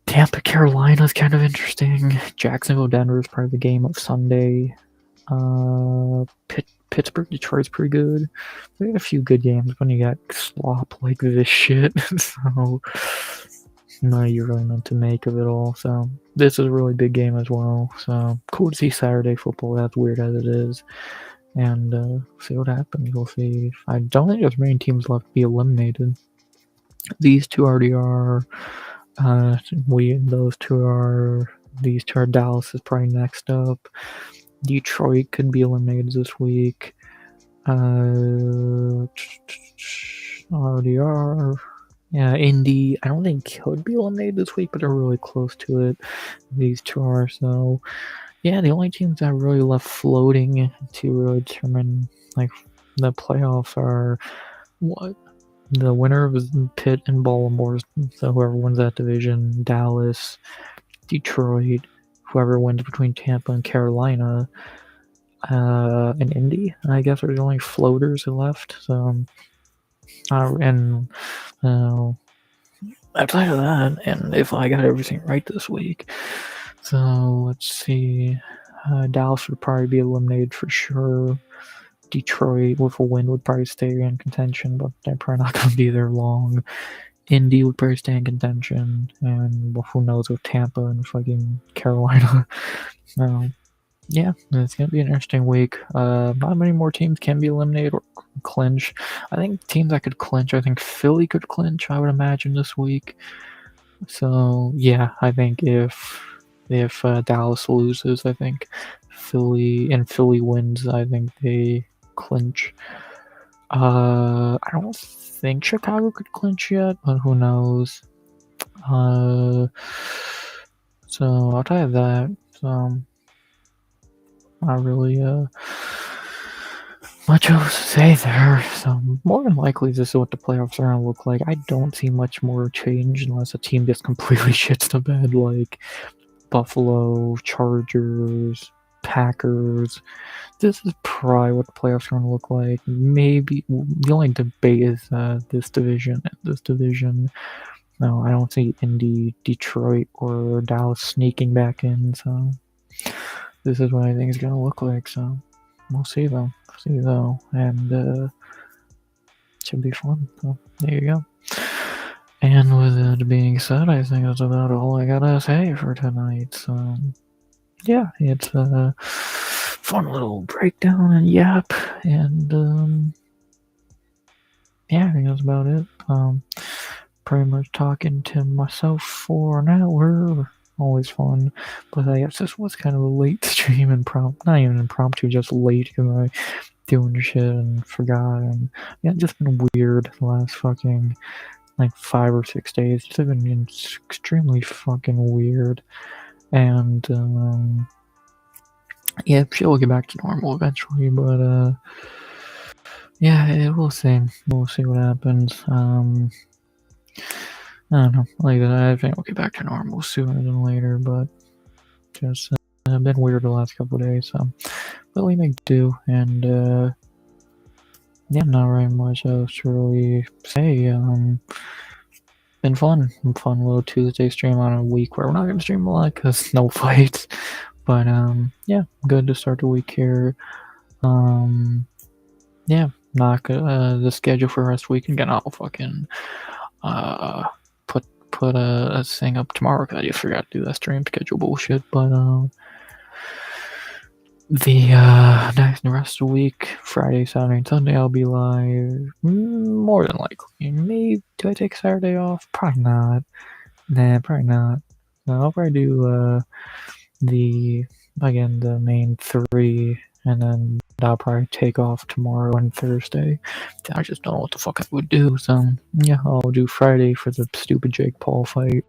Tampa, Carolina is kind of interesting. Jacksonville, Denver is part of the game of Sunday. Pittsburgh, Detroit's pretty good. We had a few good games when you got slop like this shit. So, not you really meant to make of it all. So, this is a really big game as well. So, cool to see Saturday football, as weird as it is. And see what happens. We'll see. I don't think there's many teams left to be eliminated. These two already are. These two are. Dallas is probably next up. Detroit could be eliminated this week. Already are. Yeah, Indy, I don't think could be eliminated this week, but they're really close to it. These two are. So, yeah, the only teams that really left floating to really determine like the playoffs are what the winner of Pitt and Baltimore. So whoever wins that division, Dallas, Detroit, whoever wins between Tampa and Carolina, and Indy. I guess are the only floaters left. So, and outside of that, and if I got everything right this week, so let's see. Dallas would probably be eliminated for sure. Detroit with a win would probably stay in contention, but they're probably not going to be there long. Indy would probably stay in contention, and well, who knows with Tampa and fucking Carolina. Yeah, it's going to be an interesting week. Not many more teams can be eliminated or clinch. I think teams that could clinch, I think Philly could clinch, I would imagine, this week. So, yeah, I think if Dallas loses, I think Philly wins, I think they clinch. I don't think Chicago could clinch yet, but who knows. So I'll tell you that. So not really much else to say there. So more than likely this is what the playoffs are gonna look like. I don't see much more change unless a team just completely shits the bed, like Buffalo, Chargers, Packers. This is probably what the playoffs are going to look like. Maybe the only debate is this division. No, I don't see Indy, Detroit, or Dallas sneaking back in. So this is what I think it's going to look like. So we'll see though. UFC though, and should be fun. So there you go. And with it being said, I think that's about all I gotta say for tonight. So yeah, it's a fun little breakdown and yap, and yeah, I think that's about it. Pretty much talking to myself for an hour. Always fun, but I guess this was kind of a late stream, not even impromptu, just late because I doing shit and forgot, and yeah, it's just been weird the last fucking like 5 or 6 days. It's been extremely fucking weird, and yeah, shit will get back to normal eventually, but yeah, we'll see. We'll see what happens. I don't know. Like I think we'll get back to normal sooner than later, but just been weird the last couple of days, so but we make do, and yeah, not very much else to really say. Been fun little Tuesday stream on a week where we're not gonna stream a lot because no fights, but yeah, good to start the week here. Yeah, not good. The schedule for rest week again. I'll fucking put a thing up tomorrow because I just forgot to do that stream schedule bullshit. But the rest of the week, Friday, Saturday, and Sunday, I'll be live. More than likely. Maybe do I take Saturday off? Probably not. Nah, probably not. No, I'll probably do the main three, and then I'll probably take off tomorrow and Thursday. I just don't know what the fuck I would do. So yeah, I'll do Friday for the stupid Jake Paul fight,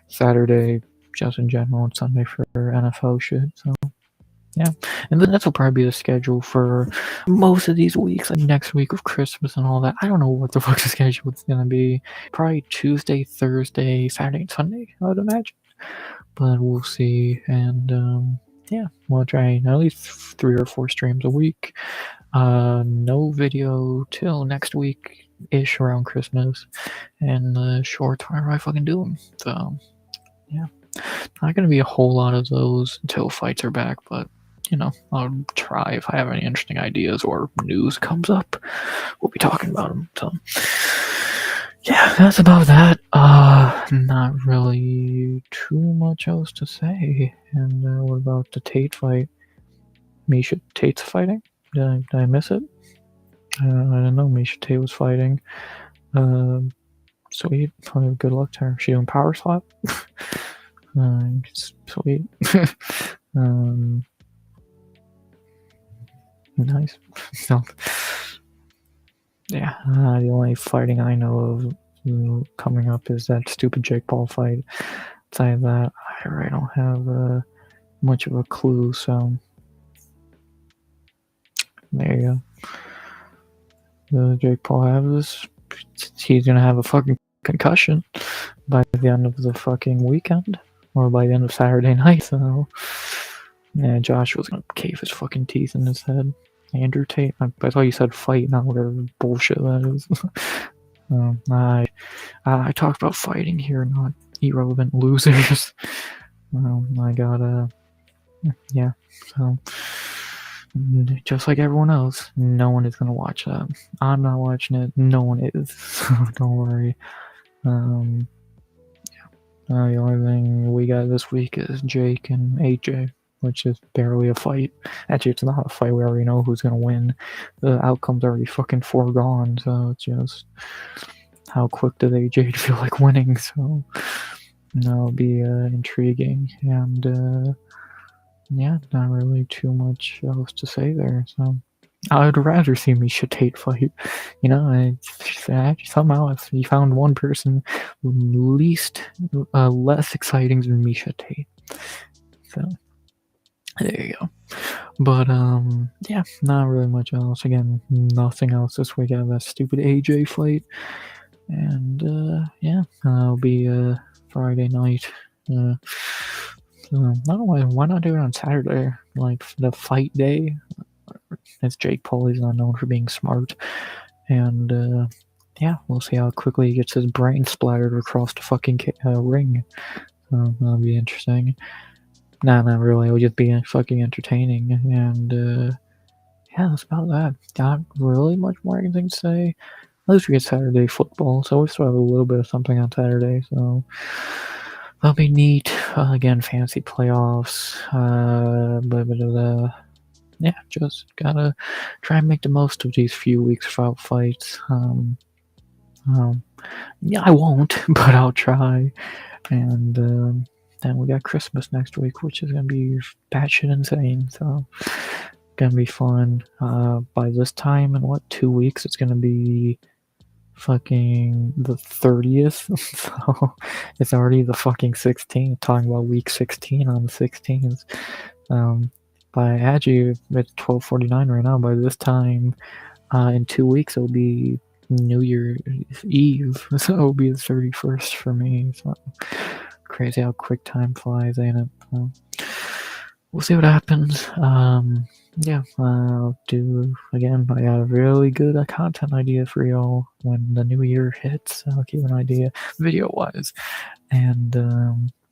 Saturday just in general, and Sunday for NFL shit. So yeah, and then that'll probably be the schedule for most of these weeks. Like next week with Christmas and all that. I don't know what the fuck the schedule is gonna be. Probably Tuesday, Thursday, Saturday, and Sunday, I would imagine. But we'll see, and yeah, we'll try at least 3 or 4 streams a week. No video till next week ish around Christmas, and the shorts whenever I fucking do them. So yeah, not gonna be a whole lot of those until fights are back, but you know, I'll try if I have any interesting ideas or news comes up. We'll be talking about them. So yeah, that's about that. Not really too much else to say. And what about the Tate fight? Misha Tate's fighting? Did I miss it? I didn't know Misha Tate was fighting. Sweet. Good luck to her. She doing power slap? Sweet. Nice. So, yeah, the only fighting I know of coming up is that stupid Jake Paul fight. Besides that, I really don't have much of a clue, so there you go. Jake Paul have this. He's gonna have a fucking concussion by the end of the fucking weekend, or by the end of Saturday night, so yeah, Josh was gonna cave his fucking teeth in his head. Andrew Tate? I thought you said fight, not whatever bullshit that is. I talked about fighting here, not irrelevant losers. I got yeah, so just like everyone else, no one is gonna watch that. I'm not watching it, no one is, so don't worry. Yeah. The only thing we got this week is Jake and AJ, which is barely a fight. Actually, it's not a fight. We already know who's gonna win. The outcome's already fucking foregone, so it's just how quick does AJ feel like winning? So that'll be intriguing, and yeah, not really too much else to say there. So I would rather see Misha Tate fight. You know, somehow if you found one person less exciting than Misha Tate. So there you go. But yeah, not really much else. Again, nothing else this week. I have that stupid AJ fight, and yeah, it'll be Friday night. I don't know why not do it on Saturday, like the fight day. As Jake Paul is not known for being smart, and yeah, we'll see how quickly he gets his brain splattered across the fucking ring. That'll be interesting. Nah, not really. It'll just be fucking entertaining, and yeah, that's about that. Not really much more I can think to say. At least we get Saturday football, so we still have a little bit of something on Saturday, so that'll be neat. Again, fantasy playoffs, yeah, just gotta try and make the most of these few weeks without fights. Yeah, I won't, but I'll try. And then we got Christmas next week, which is gonna be batshit insane. So gonna be fun. By this time in what 2 weeks, it's gonna be fucking the 30th. So it's already the fucking 16th. Talking about week 16 on the 16th. By actually it's 12:49 right now. By this time, in 2 weeks it'll be New Year's Eve, so it'll be the 31st for me. So crazy how quick time flies, ain't it? So, we'll see what happens. Yeah, I'll do again. I got a really good content idea for y'all when the new year hits. I'll keep an idea video wise, and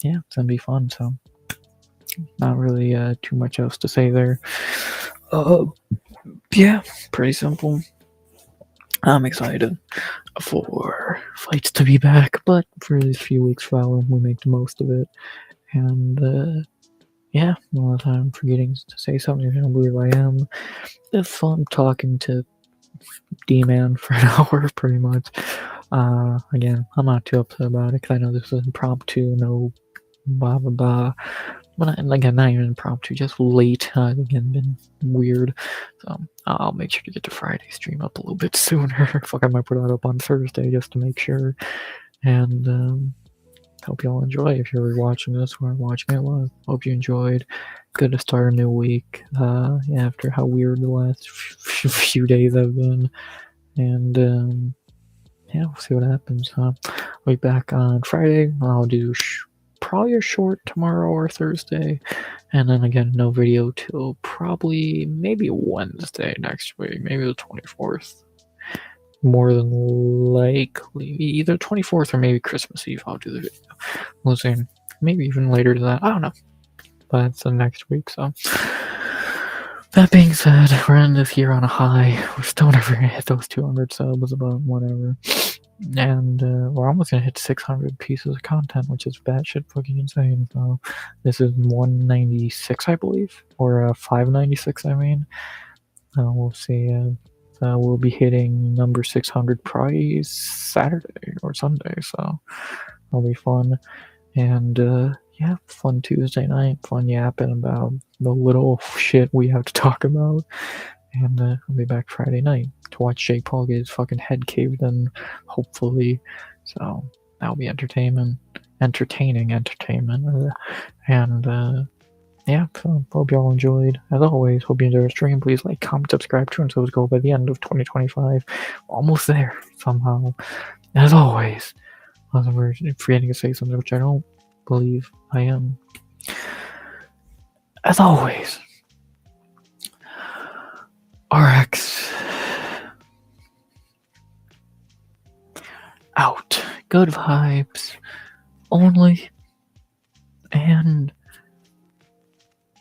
yeah, it's gonna be fun. So, not really too much else to say there. Yeah, pretty simple. I'm excited for fights to be back, but for these few weeks while we make the most of it. And yeah, well, I'm forgetting to say something. I don't believe I am. It's fun talking to D-Man for an hour, pretty much. Again, I'm not too upset about it because I know this is impromptu, no blah blah blah. But again, not even impromptu, just late. Again, been weird. So I'll make sure to get the Friday stream up a little bit sooner. Fuck, I might put that up on Thursday just to make sure. And hope you all enjoy. If you're watching this or watching it live, hope you enjoyed. Good to start a new week after how weird the last few days have been. And yeah, we'll see what happens. I'll be back on Friday. I'll do probably a short tomorrow or Thursday, and then again no video till probably maybe Wednesday next week, maybe the 24th. More than likely, either 24th or maybe Christmas Eve. I'll do the video. We'll see. Maybe even later than that. I don't know. But it's the next week, so. That being said, we're ending this year on a high. We're still never gonna hit those 200 subs, but whatever. And we're almost gonna hit 600 pieces of content, which is batshit fucking insane. So this is 196, I believe, or 596. I mean, we'll see. We'll be hitting number 600 probably Saturday or Sunday, so that'll be fun. And yeah, fun Tuesday night, fun yapping about the little shit we have to talk about. And I'll be back Friday night to watch Jake Paul get his fucking head caved in, hopefully. So that'll be entertaining. And yeah, so hope y'all enjoyed. As always, hope you enjoyed the stream. Please like, comment, subscribe, turn so go by the end of 2025. Almost there, somehow. As always, unless we're forgetting to say something, which I don't believe I am. As always, RX out. Good vibes only. And